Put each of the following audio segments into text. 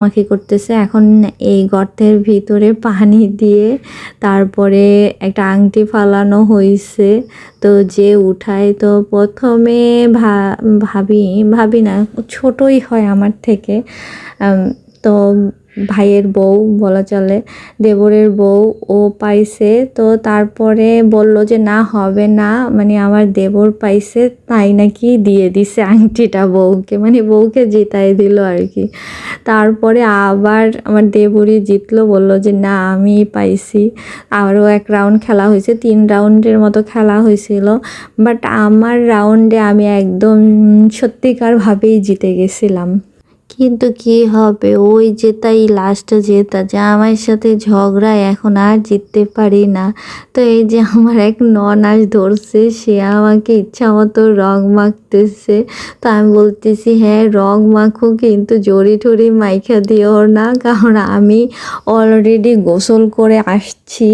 মাখামাখি করতেছে। এখন এই গর্তের ভিতরে পানি দিয়ে তারপরে একটা আংটি ফালানো হয়েছে। তো যে উঠায়, তো প্রথমে ভাবি না, ছোটই হয় আমার থেকে। তো ভাইয়ের বউ বলা চলে, দেবরের বউ, ও পাইছে। তো তারপরে বলল যে না হবে না, মানে আমার দেবর পাইছে তাই নাকি দিয়ে দিছে আংটিটা বউকে, মানে বউকে জিতাই দিল আর কি। তারপরে আবার আমার দেবরই জিতলো, বলল যে না আমি পাইছি। আরও এক রাউন্ড খেলা হয়েছে, 3 রাউন্ডের মতো খেলা হয়েছিল। বাট আমার রাউন্ডে আমি একদম সত্যিকারভাবেই জিতে গেছিলাম। কিন্তু কি হবে, ওই জেতাই লাস্টে জেতা, জামাইয়ের সাথে ঝগড়া, এখন আর জিততে পারি না। তো এই যে আমার এক ননাস ধরছে, সে আমাকে ইচ্ছা মতো রং মাখতেছে। তো আমি বলতেছি হ্যাঁ রং মাখো, কিন্তু জড়ি টড়ি মাইখা দিও না, কারণ আমি অলরেডি গোসল করে আসছি,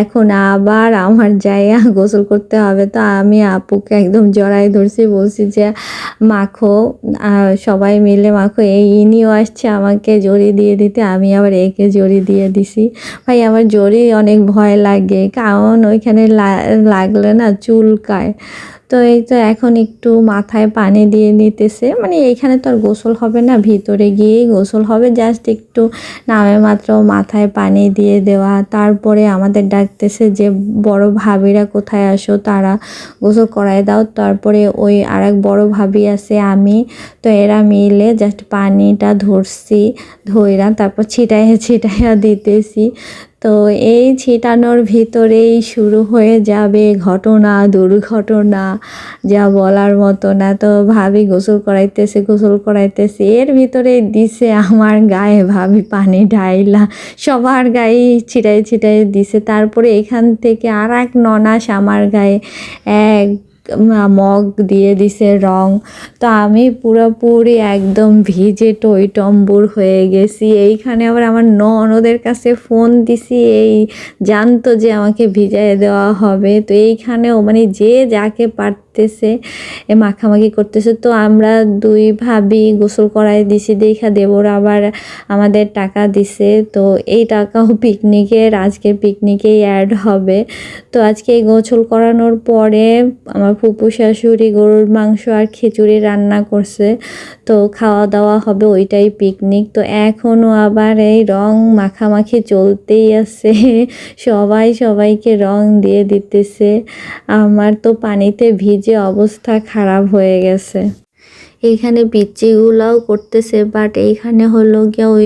এখন আবার আমার জায়গা গোসল করতে হবে। তো আমি আপুকে একদম জড়াই ধরছি, বলছি যে মাখো, সবাই মিলে মাখো। ইনিও আসছে আমাকে জড়ি দিয়ে দিতে, আমি আবার একে জড়ি দিয়ে দিছি। ভাই আমার জড়ি অনেক ভয় লাগে, কারণ ওইখানে লাগলে না চুলকায়। তো এই তো এখন একটু মাথায় পানি দিয়ে নিতেছে, মানে এইখানে তো আর গোসল হবে না, ভিতরে গিয়েই গোসল হবে। জাস্ট একটু নামে মাত্র মাথায় পানি দিয়ে দেওয়া। তারপরে আমাদের ডাকতেছে যে বড় ভাবিরা কোথায় আসো, তারা গোসল করায় দাও। তারপরে ওই আরেক বড় ভাবি আছে, আমি, তো এরা মিলে জাস্ট পানিটা ধরছি, ধইরা তারপর ছিটাইয়া দিতেছি। তো এই ছিটানোর ভিতরেই শুরু হয়ে যাবে ঘটনা দুর্ঘটনা, যা বলার মতো না। তো ভাবি গোসল করাইতেছে, এর ভিতরে দিছে আমার গায়ে ভাবি পানি ঢাইলা, সবার গায়ে ছিটাই দিছে। তারপরে এখান থেকে আর এক ননাস আমার গায়ে এক মগ দিয়ে দিছে রং। তো আমি পুরোপুরি একদম ভিজে টইটম্বুর হয়ে গেছি। এইখানে আবার আমার ননদের কাছে ফোন দিছি, এই জানতো যে আমাকে ভিজাই দেওয়া হবে। তো এইখানেও মানে যে যাকে পারতেছে মাখামাখি করতেছে। তো আমরা 2 ভাবি গোসল করাই দিছি, দেখা দেবর আবার আমাদের টাকা দিছে। তো এই টাকাও পিকনিকের, আজকে পিকনিকেই অ্যাড হবে। তো আজকে এই গোসল করানোর পরে আমার ফুপু শাশুড়ি গরুর মাংস আর খিচুড়ি রান্না করছে, তো খাওয়া দাওয়া হবে, ওইটাই পিকনিক। তো এখনও আবার এই রং মাখামাখি চলতেই আছে, সবাই সবাইকে রং দিয়ে দিতেছে। আমার তো পানিতে ভিজে অবস্থা খারাপ হয়ে গেছে। এইখানে পিচ্চিগুলাও করতেছে, বাট এইখানে হলো গিয়া ওই